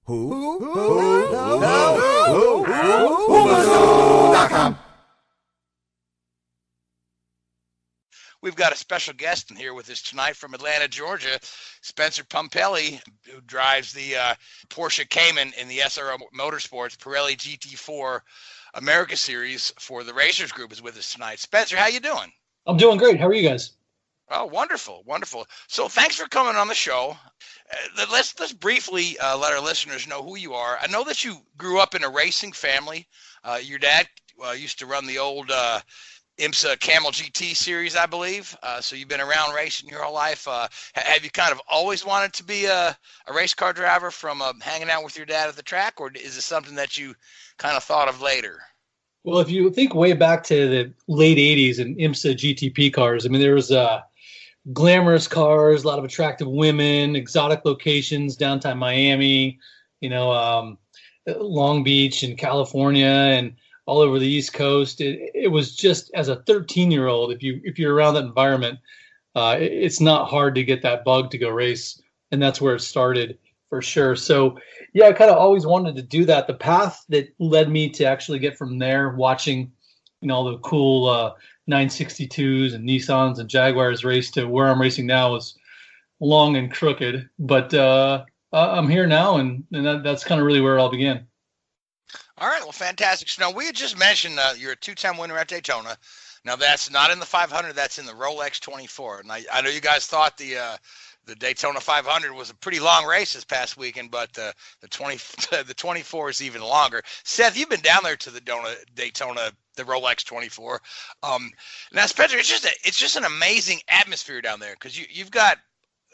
Who? We've got a special guest in here with us tonight from Atlanta, Georgia, Spencer Pumpelly, who drives the Porsche Cayman in the SRO Motorsports Pirelli GT4 America Series for the Racers Group, is with us tonight. Spencer, how you doing? I'm doing great. How are you guys? Oh, wonderful, wonderful. So thanks for coming on the show. Let's briefly let our listeners know who you are. I know that you grew up in a racing family. Your dad used to run the old IMSA Camel GT series, I believe. So you've been around racing your whole life. Have you kind of always wanted to be a race car driver from hanging out with your dad at the track, or is it something that you kind of thought of later? Well, if you think way back to the late 80s and IMSA GTP cars, I mean, there was glamorous cars, a lot of attractive women, exotic locations, downtown Miami, Long Beach and California and all over the East Coast. It was just, as a 13-year-old, if you're around that environment, it's not hard to get that bug to go race, and that's where it started for sure. So, yeah, I kind of always wanted to do that. The path that led me to actually get from there, watching, all the cool 962s and Nissans and Jaguars race, to where I'm racing now, was long and crooked. But I'm here now, and that's kind of really where it all began. All right, well, fantastic. So now we had just mentioned you're a two-time winner at Daytona. Now that's not in the 500, that's in the Rolex 24. And I know you guys thought the Daytona 500 was a pretty long race this past weekend, but the 24 is even longer. Seth, you've been down there to the Daytona, the Rolex 24. Now, Spencer, it's just an amazing atmosphere down there, because you've got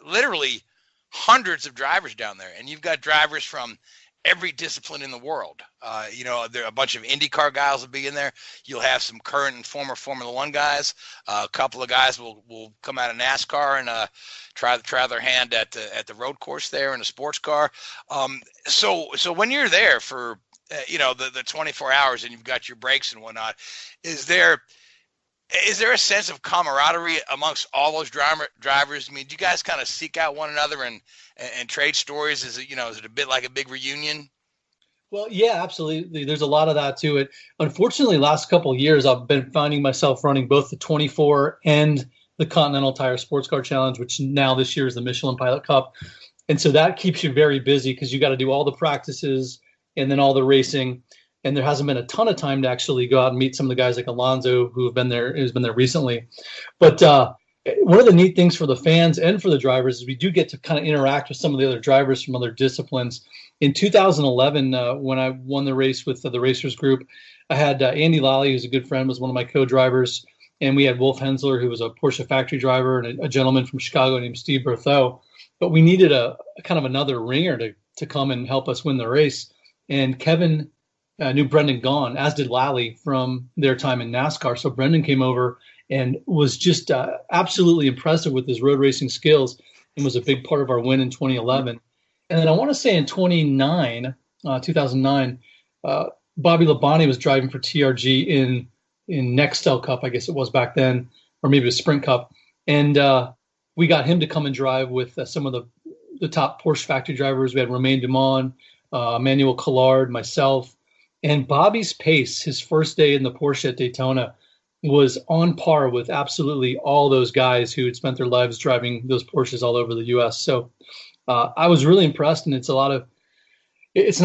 literally hundreds of drivers down there, and you've got drivers from every discipline in the world. There are a bunch of IndyCar guys will be in there. You'll have some current and former Formula One guys. A couple of guys will come out of NASCAR and try their hand at the road course there in a sports car. So when you're there for the 24 hours and you've got your breaks and whatnot, is there a sense of camaraderie amongst all those drivers? I mean, do you guys kind of seek out one another and trade stories? Is it a bit like a big reunion? Well, yeah, absolutely. There's a lot of that to it. Unfortunately, last couple of years, I've been finding myself running both the 24 and the Continental Tire Sports Car Challenge, which now this year is the Michelin Pilot Cup. And so that keeps you very busy, because you got to do all the practices and then all the racing. And there hasn't been a ton of time to actually go out and meet some of the guys like Alonso, who's been there recently. But one of the neat things for the fans and for the drivers is we do get to kind of interact with some of the other drivers from other disciplines. In 2011, when I won the race with the Racers Group, I had Andy Lally, who's a good friend, was one of my co-drivers. And we had Wolf Hensler, who was a Porsche factory driver, and a gentleman from Chicago named Steve Berthaud. But we needed a kind of another ringer to come and help us win the race. And Kevin knew Brendan Gaughan, as did Lally, from their time in NASCAR. So Brendan came over and was just absolutely impressive with his road racing skills, and was a big part of our win in 2011. And then I want to say in 2009, Bobby Labonte was driving for TRG in Nextel Cup, I guess it was back then, or maybe it was Sprint Cup. And we got him to come and drive with some of the top Porsche factory drivers. We had Romain Dumont, Emmanuel Collard, myself. And Bobby's pace, his first day in the Porsche at Daytona, was on par with absolutely all those guys who had spent their lives driving those Porsches all over the U.S. So I was really impressed, and it's an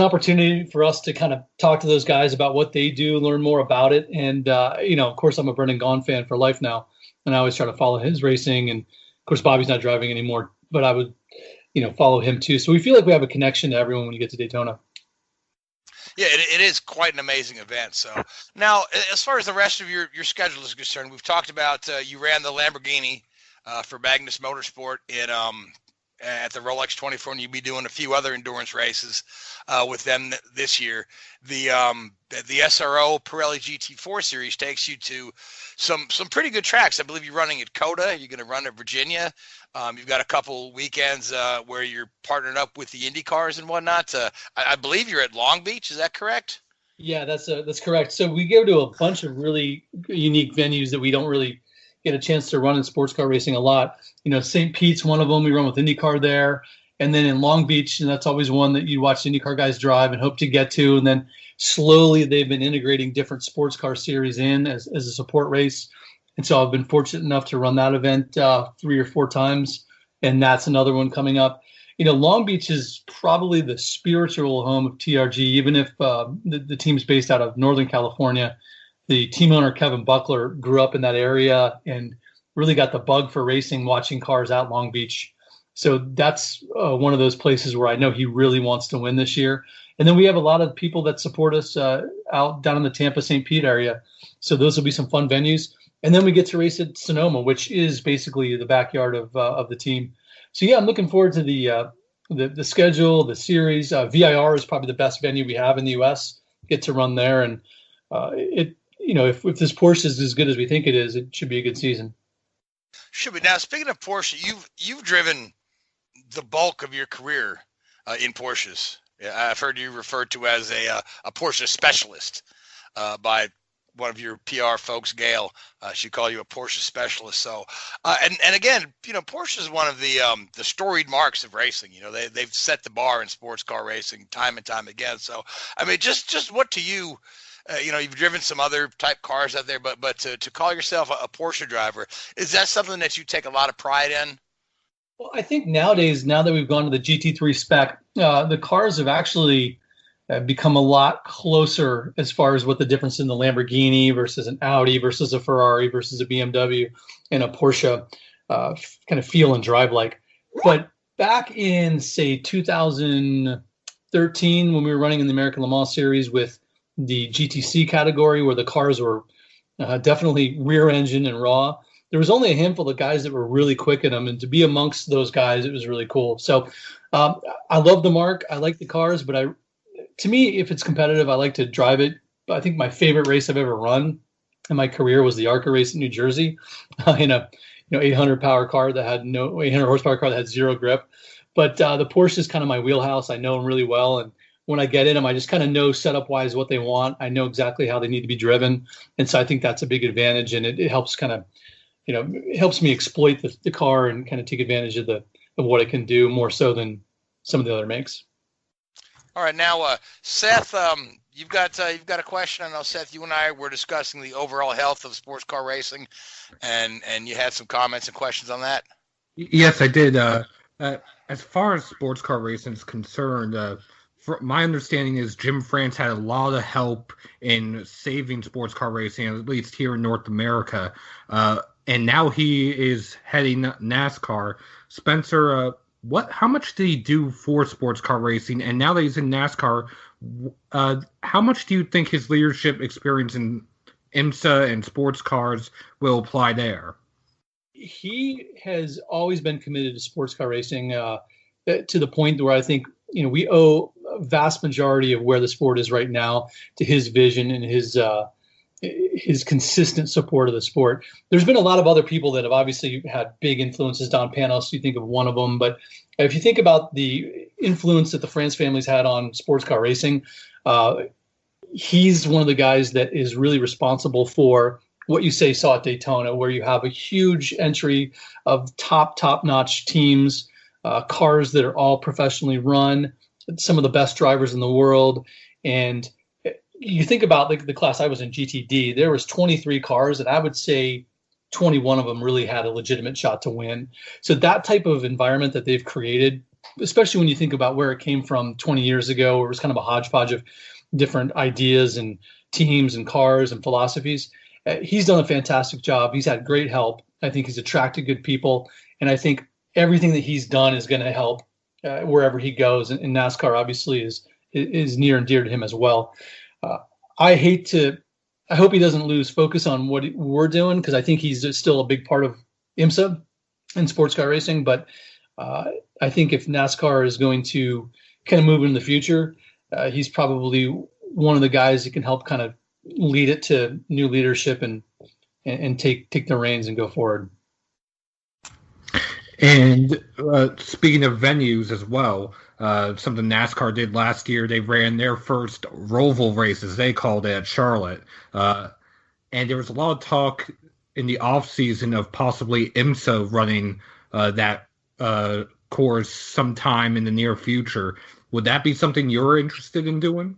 opportunity for us to kind of talk to those guys about what they do, learn more about it. And, of course, I'm a Brendan Gaughan fan for life now, and I always try to follow his racing. And, of course, Bobby's not driving anymore, but I would, follow him too. So we feel like we have a connection to everyone when you get to Daytona. Yeah, it is quite an amazing event. So now, as far as the rest of your schedule is concerned, we've talked about you ran the Lamborghini for Magnus Motorsport at the Rolex 24, and you'll be doing a few other endurance races with them this year. The SRO Pirelli GT4 series takes you to some pretty good tracks. I believe you're running at COTA. You're going to run at Virginia. You've got a couple weekends where you're partnered up with the Indy cars and whatnot. I believe you're at Long Beach. Is that correct? Yeah, that's correct. So we go to a bunch of really unique venues that we don't really get a chance to run in sports car racing a lot. St. Pete's one of them. We run with IndyCar there. And then in Long Beach, and that's always one that you watch IndyCar guys drive and hope to get to. And then slowly they've been integrating different sports car series in as a support race. And so I've been fortunate enough to run that event 3 or 4 times. And that's another one coming up. Long Beach is probably the spiritual home of TRG, even if the team's based out of Northern California. The team owner, Kevin Buckler, grew up in that area and really got the bug for racing, watching cars at Long Beach. So that's one of those places where I know he really wants to win this year. And then we have a lot of people that support us out down in the Tampa, St. Pete area. So those will be some fun venues. And then we get to race at Sonoma, which is basically the backyard of the team. So yeah, I'm looking forward to the schedule, the series. VIR is probably the best venue we have in the U.S. Get to run there, and if this Porsche is as good as we think it is, it should be a good season. Should be. Now, speaking of Porsche, you've driven the bulk of your career in Porsches. I've heard you referred to as a Porsche specialist by one of your PR folks, Gail. She called you a Porsche specialist. So, and again, Porsche is one of the storied marks of racing. They've set the bar in sports car racing time and time again. So, I mean, just what to you? You've driven some other type cars out there, but to call yourself a Porsche driver, is that something that you take a lot of pride in? Well, I think nowadays, now that we've gone to the GT3 spec, the cars have actually become a lot closer as far as what the difference in the Lamborghini versus an Audi versus a Ferrari versus a BMW and a Porsche kind of feel and drive like. But back in, say, 2013, when we were running in the American Le Mans Series with the GTC category, where the cars were definitely rear engine and raw, there was only a handful of guys that were really quick in them, and to be amongst those guys, it was really cool. So I love the mark. I like the cars, but to me, if it's competitive, I like to drive it. I think my favorite race I've ever run in my career was the ARCA race in New Jersey in a 800 power car that had 800 horsepower car that had zero grip. But the Porsche is kind of my wheelhouse. I know them really well, and when I get in them, I just kind of know setup wise what they want. I know exactly how they need to be driven, and so I think that's a big advantage, and it helps kind of it helps me exploit the car and kind of take advantage of what it can do more so than some of the other makes. All right, now Seth, you've got a question. I know, Seth, you and I were discussing the overall health of sports car racing, and you had some comments and questions on that. Yes, I did. As far as sports car racing is concerned, my understanding is Jim France had a lot of help in saving sports car racing, at least here in North America. And now he is heading NASCAR. Spencer, how much did he do for sports car racing? And now that he's in NASCAR, how much do you think his leadership experience in IMSA and sports cars will apply there? He has always been committed to sports car racing to the point where I think we owe a vast majority of where the sport is right now to his vision and his consistent support of the sport. There's been a lot of other people that have obviously had big influences. Don Panos, you think of one of them, but if you think about the influence that the France family's had on sports car racing, he's one of the guys that is really responsible for what you saw at Daytona, where you have a huge entry of top-notch teams, cars that are all professionally run, some of the best drivers in the world. And you think about the class I was in, GTD, there was 23 cars, and I would say 21 of them really had a legitimate shot to win. So that type of environment that they've created, especially when you think about where it came from 20 years ago, where it was kind of a hodgepodge of different ideas and teams and cars and philosophies, he's done a fantastic job. He's had great help. I think he's attracted good people, and I think everything that he's done is going to help wherever he goes. And NASCAR obviously is near and dear to him as well. I hope he doesn't lose focus on what we're doing, because I think he's still a big part of IMSA and sports car racing. But I think if NASCAR is going to kind of move in the future, he's probably one of the guys that can help kind of lead it to new leadership and take the reins and go forward. And speaking of venues as well, something NASCAR did last year, they ran their first Roval race, as they called it, at Charlotte. And there was a lot of talk in the off season of possibly IMSA running that course sometime in the near future. Would that be something you're interested in doing?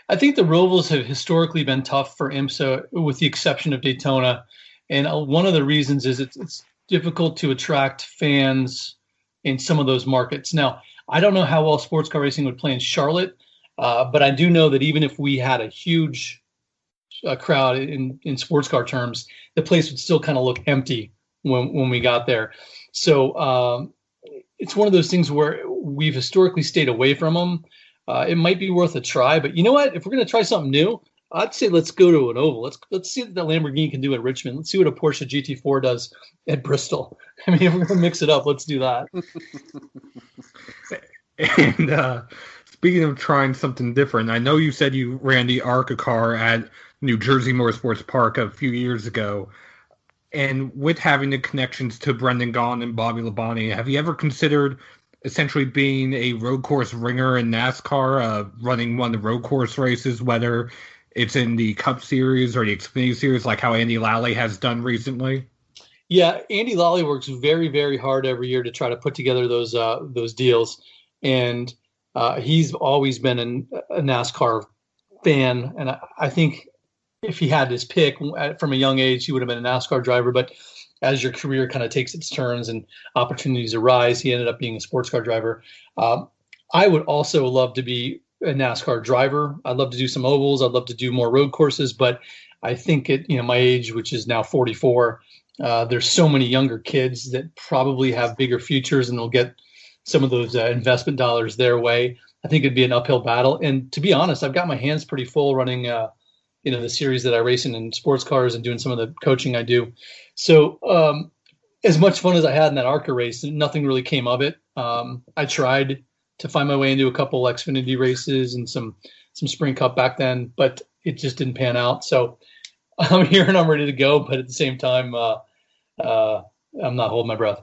I think the Rovals have historically been tough for IMSA, with the exception of Daytona. And one of the reasons is it's difficult to attract fans in some of those markets. Now, I don't know how well sports car racing would play in Charlotte, but I do know that even if we had a huge crowd in sports car terms, the place would still kind of look empty when we got there. So it's one of those things where we've historically stayed away from them. It might be worth a try, but you know what? If we're going to try something new, I'd say let's go to an oval. Let's see what that Lamborghini can do at Richmond. Let's see what a Porsche GT4 does at Bristol. I mean, if we're going to mix it up, let's do that. And speaking of trying something different, I know you said you ran the ARCA car at New Jersey Motorsports Park a few years ago. And with having the connections to Brendan Gaughan and Bobby Labonte, have you ever considered essentially being a road course ringer in NASCAR, running one of the road course races, whether it's in the Cup Series or the Xfinity Series, like how Andy Lally has done recently? Yeah, Andy Lally works very, very hard every year to try to put together those deals, and he's always been a NASCAR fan. And I think if he had his pick from a young age, he would have been a NASCAR driver. But as your career kind of takes its turns and opportunities arise, he ended up being a sports car driver. I would also love to be a NASCAR driver. I'd love to do some ovals. I'd love to do more road courses, but I think at my age, which is now 44, there's so many younger kids that probably have bigger futures and will get some of those investment dollars their way. I think it'd be an uphill battle. And to be honest, I've got my hands pretty full running, the series that I race in sports cars and doing some of the coaching I do. So as much fun as I had in that ARCA race, nothing really came of it. I tried to find my way into a couple Xfinity races and some Spring Cup back then, but it just didn't pan out. So I'm here and I'm ready to go, but at the same time, I'm not holding my breath.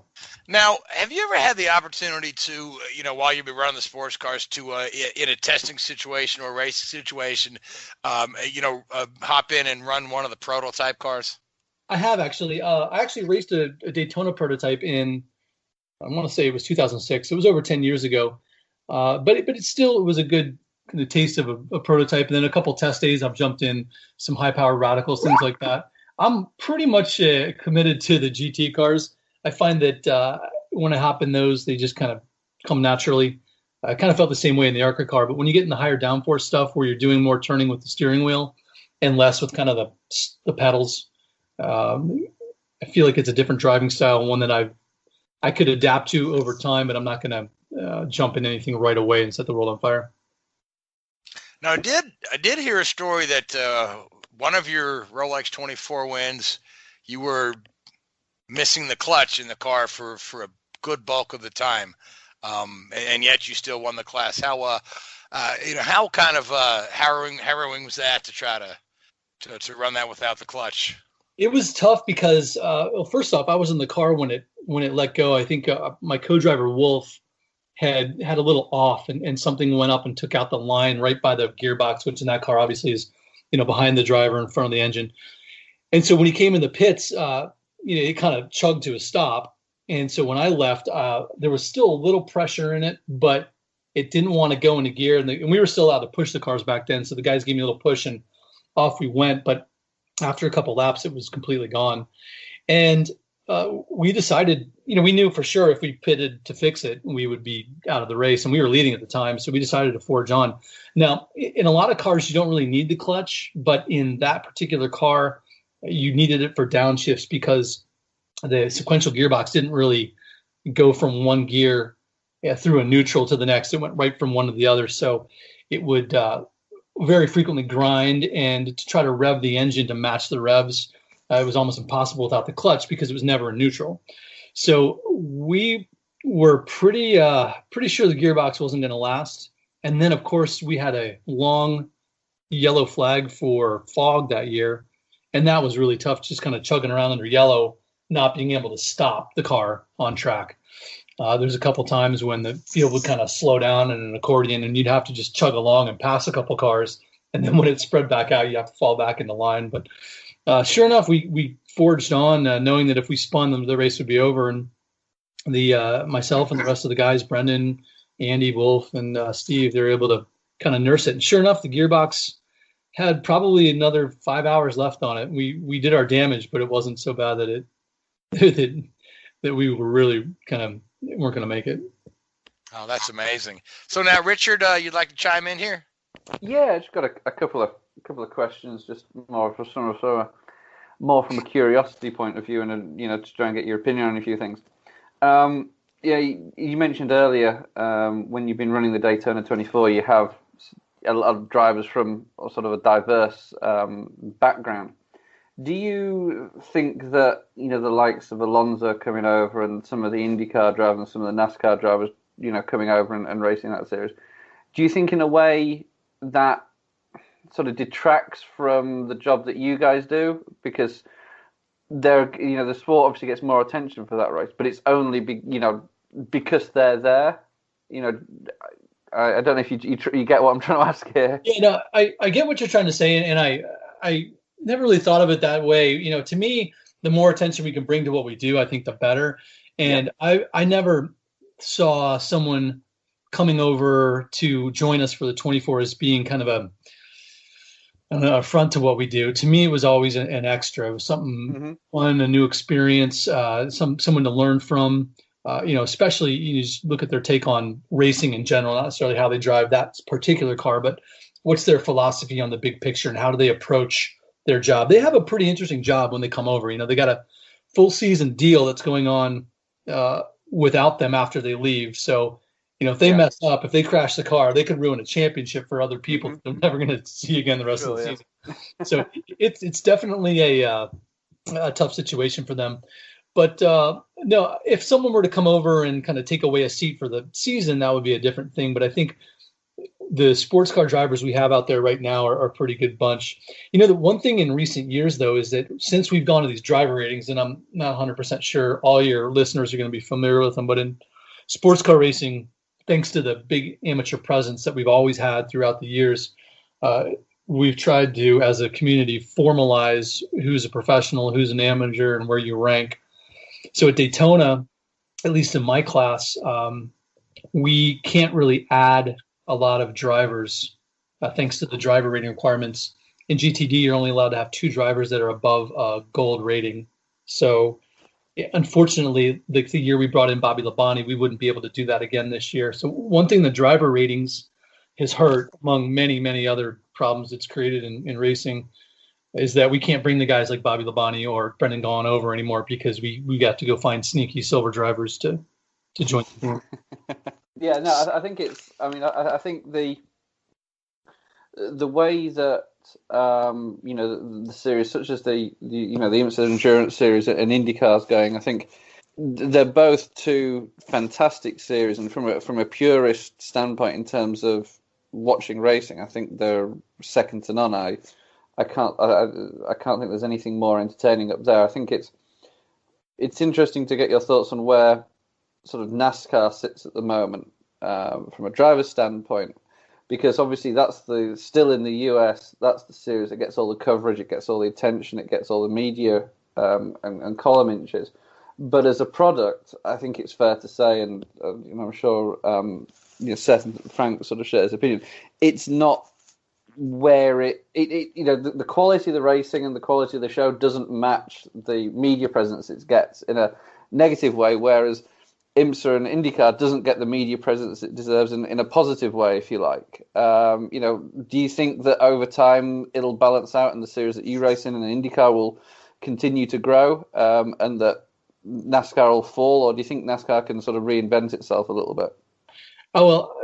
Now, have you ever had the opportunity to, while you've been running the sports cars, to in a testing situation or a racing situation, hop in and run one of the prototype cars? I have actually. I actually raced a Daytona prototype in, I want to say it was 2006. It was over 10 years ago. But it was a good taste of a prototype. And then a couple test days, I've jumped in some high power radicals, things like that. I'm pretty much committed to the GT cars. I find that when I hop in those, they just kind of come naturally. I kind of felt the same way in the ARCA car, but when you get in the higher downforce stuff where you're doing more turning with the steering wheel and less with kind of the pedals, I feel like it's a different driving style, one that I could adapt to over time, but I'm not going to jump in anything right away and set the world on fire. Now, I did hear a story that one of your Rolex 24 wins, you were missing the clutch in the car for a good bulk of the time, and yet you still won the class. How how kind of harrowing was that to try to run that without the clutch? It was tough because first off, I was in the car when it let go. I think my co-driver Wolf had a little off, and something went up and took out the line right by the gearbox, which in that car obviously is behind the driver in front of the engine. And so when he came in the pits, it kind of chugged to a stop. And so when I left, there was still a little pressure in it, but it didn't want to go into gear. And we were still allowed to push the cars back then. So the guys gave me a little push and off we went. But after a couple laps, it was completely gone. And we decided, we knew for sure if we pitted to fix it, we would be out of the race. And we were leading at the time. So we decided to forge on. Now, in a lot of cars, you don't really need the clutch. But in that particular car, you needed it for downshifts because the sequential gearbox didn't really go from one gear through a neutral to the next. It went right from one to the other. So it would very frequently grind, and to try to rev the engine to match the revs, it was almost impossible without the clutch because it was never in neutral. So we were pretty sure the gearbox wasn't going to last. And then, of course, we had a long yellow flag for fog that year. And that was really tough, just kind of chugging around under yellow, not being able to stop the car on track. There's a couple times when the field would kind of slow down in an accordion, and you'd have to just chug along and pass a couple cars. And then when it spread back out, you have to fall back in the line. But sure enough, we forged on, knowing that if we spun them, the race would be over. And the myself and the rest of the guys, Brendan, Andy, Wolf, and Steve, they're able to kind of nurse it. And sure enough, the gearbox had probably another 5 hours left on it. We did our damage, but it wasn't so bad that that we were really kind of weren't going to make it. Oh, that's amazing. So now, Richard, you'd like to chime in here? Yeah, I just got a couple of questions, just more from a curiosity point of view, and to try and get your opinion on a few things. Yeah, you mentioned earlier when you've been running the Daytona 24, you have a lot of drivers from sort of a diverse background. Do you think that the likes of Alonso coming over and some of the IndyCar drivers and some of the NASCAR drivers coming over and racing that series, do you think in a way that sort of detracts from the job that you guys do? Because the sport obviously gets more attention for that race, but it's only because they're there. I don't know if you get what I'm trying to ask here. Yeah, no, I get what you're trying to say, and I never really thought of it that way. To me, the more attention we can bring to what we do, I think the better. And yeah. I never saw someone coming over to join us for the 24 as being kind of a front to what we do. To me, it was always an extra. It was something fun, a new experience, someone to learn from. Especially you just look at their take on racing in general, not necessarily how they drive that particular car, but what's their philosophy on the big picture and how do they approach their job. They have a pretty interesting job when they come over. They got a full season deal that's going on without them after they leave. So, if they mess up, if they crash the car, they could ruin a championship for other people they're never going to see again the rest of the season. So it's definitely a tough situation for them. But no, if someone were to come over and kind of take away a seat for the season, that would be a different thing. But I think the sports car drivers we have out there right now are a pretty good bunch. The one thing in recent years, though, is that since we've gone to these driver ratings, and I'm not 100% sure all your listeners are going to be familiar with them, but in sports car racing, thanks to the big amateur presence that we've always had throughout the years, we've tried to, as a community, formalize who's a professional, who's an amateur, and where you rank. So at Daytona, at least in my class, we can't really add a lot of drivers thanks to the driver rating requirements. In GTD, you're only allowed to have 2 drivers that are above a gold rating. So unfortunately, the year we brought in Bobby Labonte, we wouldn't be able to do that again this year. So one thing the driver ratings has hurt, among many, many other problems it's created in racing, is that we can't bring the guys like Bobby Labonte or Brendan Gaughan over anymore because we got to go find sneaky silver drivers to join the team. Yeah, no, I think it's. I mean, I think the way that the series, such as the IMSA Endurance Series and IndyCar's going, I think they're both 2 fantastic series, and from a purist standpoint in terms of watching racing, I think they're second to none. I can't think there's anything more entertaining up there. I think it's interesting to get your thoughts on where sort of NASCAR sits at the moment from a driver's standpoint, because obviously that's still in the US, that's the series that gets all the coverage, it gets all the attention, it gets all the media and column inches. But as a product, I think it's fair to say, and I'm sure Seth and Frank sort of share his opinion, it's not where the quality of the racing and the quality of the show doesn't match the media presence it gets in a negative way, whereas IMSA and IndyCar doesn't get the media presence it deserves in a positive way, if you like. Do you think that over time it'll balance out and the series that you race in and IndyCar will continue to grow and that NASCAR will fall, or do you think NASCAR can sort of reinvent itself a little bit? Oh, well,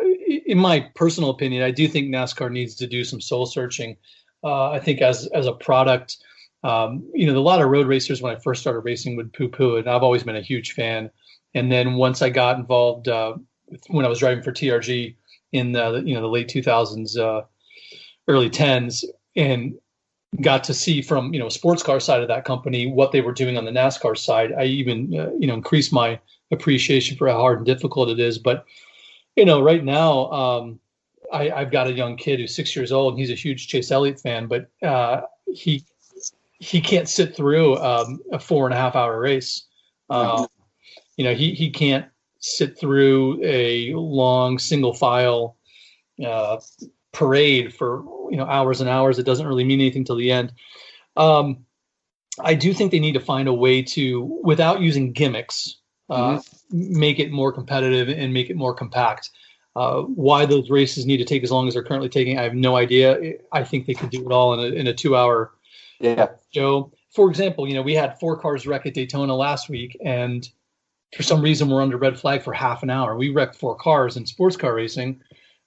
in my personal opinion, I do think NASCAR needs to do some soul searching. I think as a product, a lot of road racers when I first started racing would poo-poo it, and I've always been a huge fan. And then once I got involved when I was driving for TRG in the late 2000s, early 10s, and got to see from sports car side of that company what they were doing on the NASCAR side, I even increased my appreciation for how hard and difficult it is. But right now, I've got a young kid who's 6 years old, and he's a huge Chase Elliott fan, but he can't sit through a 4.5 hour race. he can't sit through a long single file parade for hours and hours. It doesn't really mean anything till the end. I do think they need to find a way to, without using gimmicks, make it more competitive and make it more compact. Why those races need to take as long as they're currently taking, I have no idea. I think they could do it all in a 2-hour show. For example, we had 4 cars wreck at Daytona last week, and for some reason we're under red flag for half an hour. We wrecked 4 cars in sports car racing.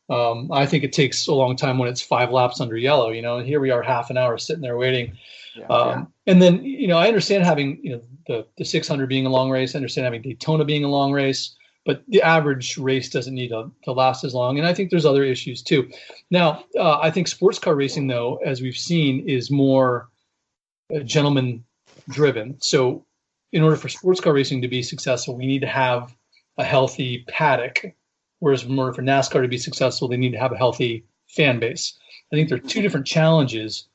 I think it takes a long time when it's 5 laps under yellow, and here we are half an hour sitting there waiting. And then, I understand having, the 600 being a long race. I understand having Daytona being a long race, but the average race doesn't need to last as long. And I think there's other issues too. Now, I think sports car racing, though, as we've seen, is more gentleman driven. So in order for sports car racing to be successful, we need to have a healthy paddock. Whereas in order for NASCAR to be successful, they need to have a healthy fan base. I think there are 2 different challenges.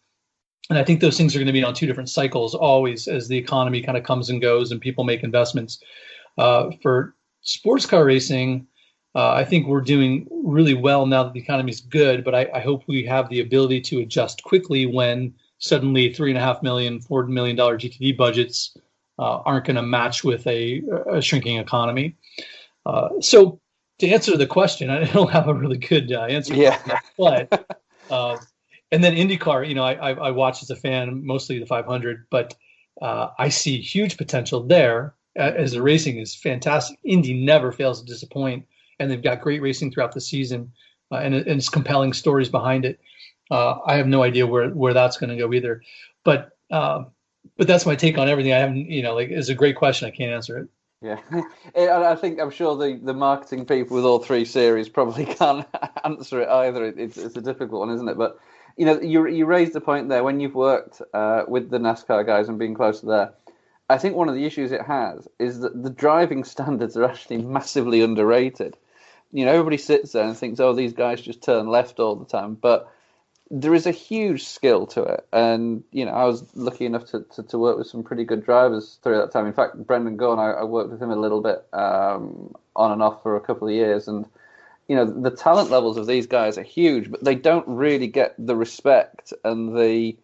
And I think those things are going to be on 2 different cycles always as the economy kind of comes and goes and people make investments. For sports car racing, I think we're doing really well now that the economy is good, but I hope we have the ability to adjust quickly when suddenly $3.5 million, $4 million GTD budgets aren't going to match with a shrinking economy. So to answer the question, I don't have a really good answer. But and then IndyCar, I watch as a fan, mostly the 500, but I see huge potential there as the racing is fantastic. Indy never fails to disappoint, and they've got great racing throughout the season, and it's compelling stories behind it. I have no idea where that's going to go either, but that's my take on everything. I haven't, it's a great question. I can't answer it. Yeah, I'm sure the marketing people with all 3 series probably can't answer it either. It's a difficult one, isn't it? But you raised the point there when you've worked with the NASCAR guys and been close to there. I think one of the issues it has is that the driving standards are actually massively underrated. Everybody sits there and thinks, oh, these guys just turn left all the time, but there is a huge skill to it. And, I was lucky enough to work with some pretty good drivers through that time. In fact, Brendan Gaughan, I worked with him a little bit on and off for a couple of years. And, the talent levels of these guys are huge, but they don't really get the respect and the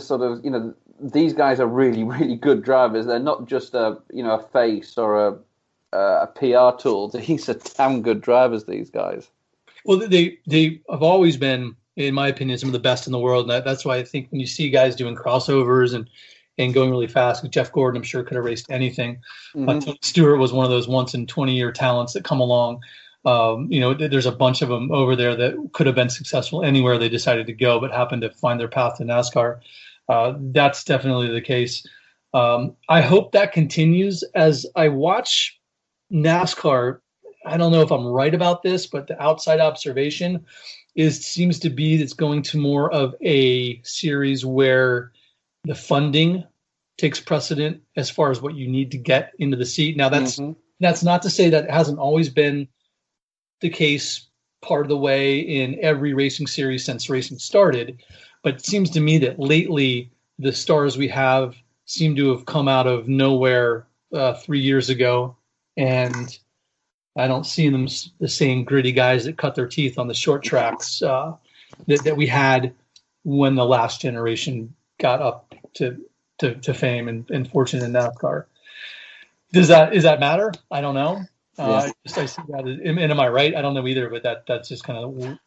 sort of, these guys are really, really good drivers. They're not just a face or a PR tool. These are damn good drivers, these guys. Well, they have always been, in my opinion, some of the best in the world. And that's why I think when you see guys doing crossovers and going really fast, Jeff Gordon, I'm sure, could have raced anything. Tony Stewart was one of those once in 20-year talents that come along. There's a bunch of them over there that could have been successful anywhere they decided to go, but happened to find their path to NASCAR. That's definitely the case. I hope that continues. As I watch NASCAR, I don't know if I'm right about this, but the outside observation seems to be it's going to more of a series where the funding takes precedent as far as what you need to get into the seat. Now, that's not to say that it hasn't always been the case part of the way in every racing series since racing started, but it seems to me that lately the stars we have seem to have come out of nowhere 3 years ago, and I don't see them the same gritty guys that cut their teeth on the short tracks that we had when the last generation got up to fame and fortune in NASCAR. Is that matter? I don't know. I see that and am I right? I don't know either, but that's just kind of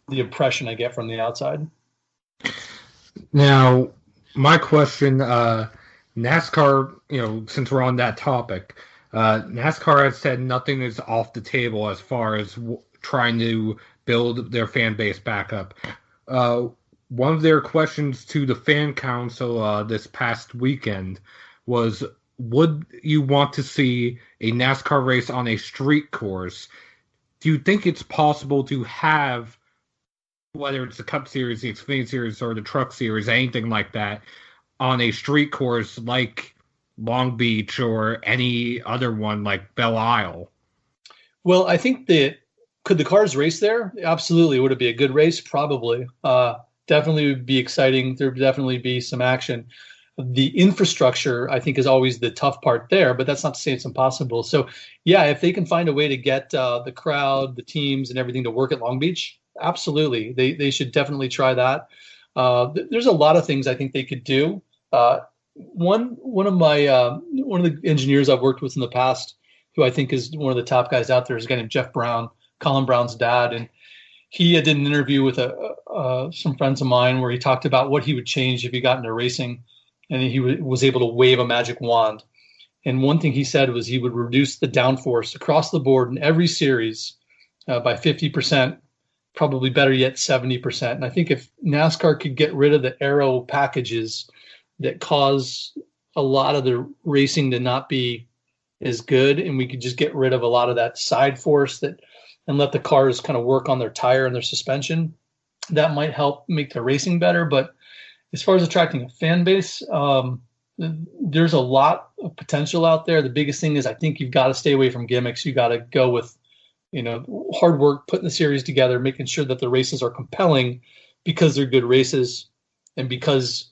the impression I get from the outside. Now, my question, NASCAR, since we're on that topic, NASCAR has said nothing is off the table as far as trying to build their fan base back up. One of their questions to the fan council this past weekend was, would you want to see a NASCAR race on a street course? Do you think it's possible to have, whether it's the Cup Series, the Xfinity Series, or the Truck Series, anything like that, on a street course like Long Beach or any other one like Belle Isle? Well, I think could the cars race there? Absolutely. Would it be a good race? Probably. Definitely would be exciting. There would definitely be some action. The infrastructure, I think, is always the tough part there, but that's not to say it's impossible. So, yeah, if they can find a way to get the crowd, the teams, and everything to work at Long Beach, absolutely, they should definitely try that. There's a lot of things I think they could do. One of the engineers I've worked with in the past, who I think is one of the top guys out there, is a guy named Jeff Brown, Colin Brown's dad, and he did an interview with some friends of mine where he talked about what he would change if he got into racing, and he was able to wave a magic wand. And one thing he said was he would reduce the downforce across the board in every series by 50%, probably better yet 70%. And I think if NASCAR could get rid of the aero packages that cause a lot of the racing to not be as good, and we could just get rid of a lot of that side force and let the cars kind of work on their tire and their suspension, that might help make the racing better. But as far as attracting a fan base, there's a lot of potential out there. The biggest thing is I think you've got to stay away from gimmicks. You got to go with, hard work, putting the series together, making sure that the races are compelling because they're good races and because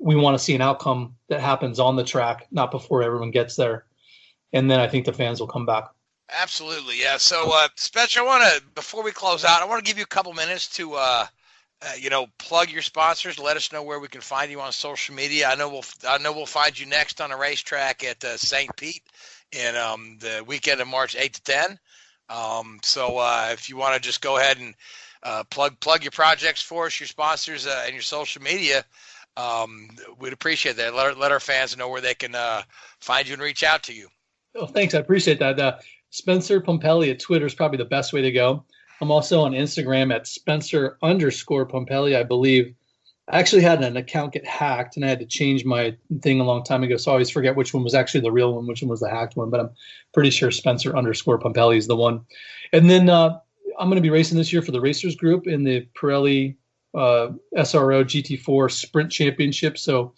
we want to see an outcome that happens on the track, not before everyone gets there. And then I think the fans will come back. Absolutely, yeah. So, Spencer, before we close out, I want to give you a couple minutes to, plug your sponsors. Let us know where we can find you on social media. I know we'll find you next on a racetrack at St. Pete in the weekend of March 8 to 10. So if you want to just go ahead and plug your projects for us, your sponsors, and your social media, we'd appreciate that. Let our fans know where they can find you and reach out to you. Oh, thanks. I appreciate that. Spencer Pumpelly at Twitter is probably the best way to go. I'm also on Instagram at Spencer_Pumpelly, I believe. I actually had an account get hacked, and I had to change my thing a long time ago, so I always forget which one was actually the real one, which one was the hacked one, but I'm pretty sure Spencer_Pumpelly is the one. And then I'm going to be racing this year for the Racers Group in the Pirelli SRO GT4 Sprint Championship, so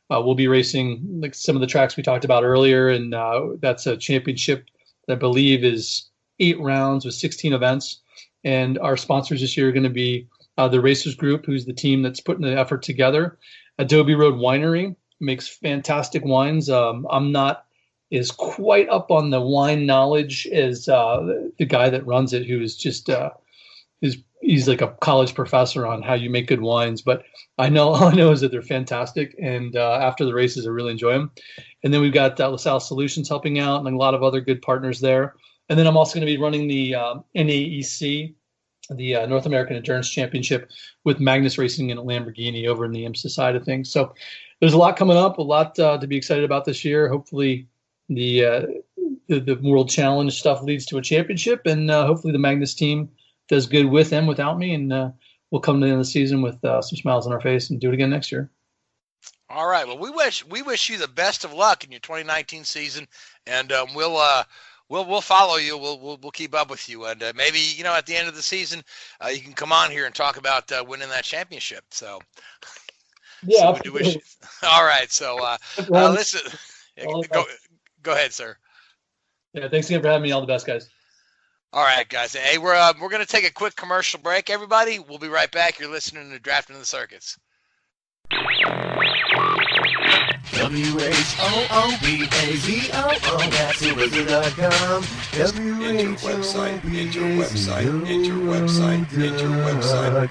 we'll be racing like some of the tracks we talked about earlier, and that's a championship that I believe is 8 rounds with 16 events. And our sponsors this year are going to be the Racers Group, who's the team that's putting the effort together. Adobe Road Winery makes fantastic wines. I'm not as quite up on the wine knowledge as the guy that runs it, who is just he's like a college professor on how you make good wines. But all I know is that they're fantastic, and after the races, I really enjoy them. And then we've got LaSalle Solutions helping out, and a lot of other good partners there. And then I'm also going to be running the NAEC, the North American Endurance Championship, with Magnus Racing and Lamborghini over in the IMSA side of things. So there's a lot coming up, a lot to be excited about this year. Hopefully the World Challenge stuff leads to a championship, and hopefully the Magnus team does good with and without me, and we'll come to the end of the season with some smiles on our face and do it again next year. All right. Well, we wish you the best of luck in your 2019 season, and we'll follow you. We'll keep up with you, and maybe at the end of the season, you can come on here and talk about winning that championship. So, yeah. So we do all right. So listen, go ahead, sir. Yeah. Thanks again for having me. All the best, guys. All right, guys. Hey, we're going to take a quick commercial break. Everybody, we'll be right back. You're listening to Drafting in the Circuits. WHOOBAZOO, that's Subaru.com. Enter website, enter website, enter website, enter website.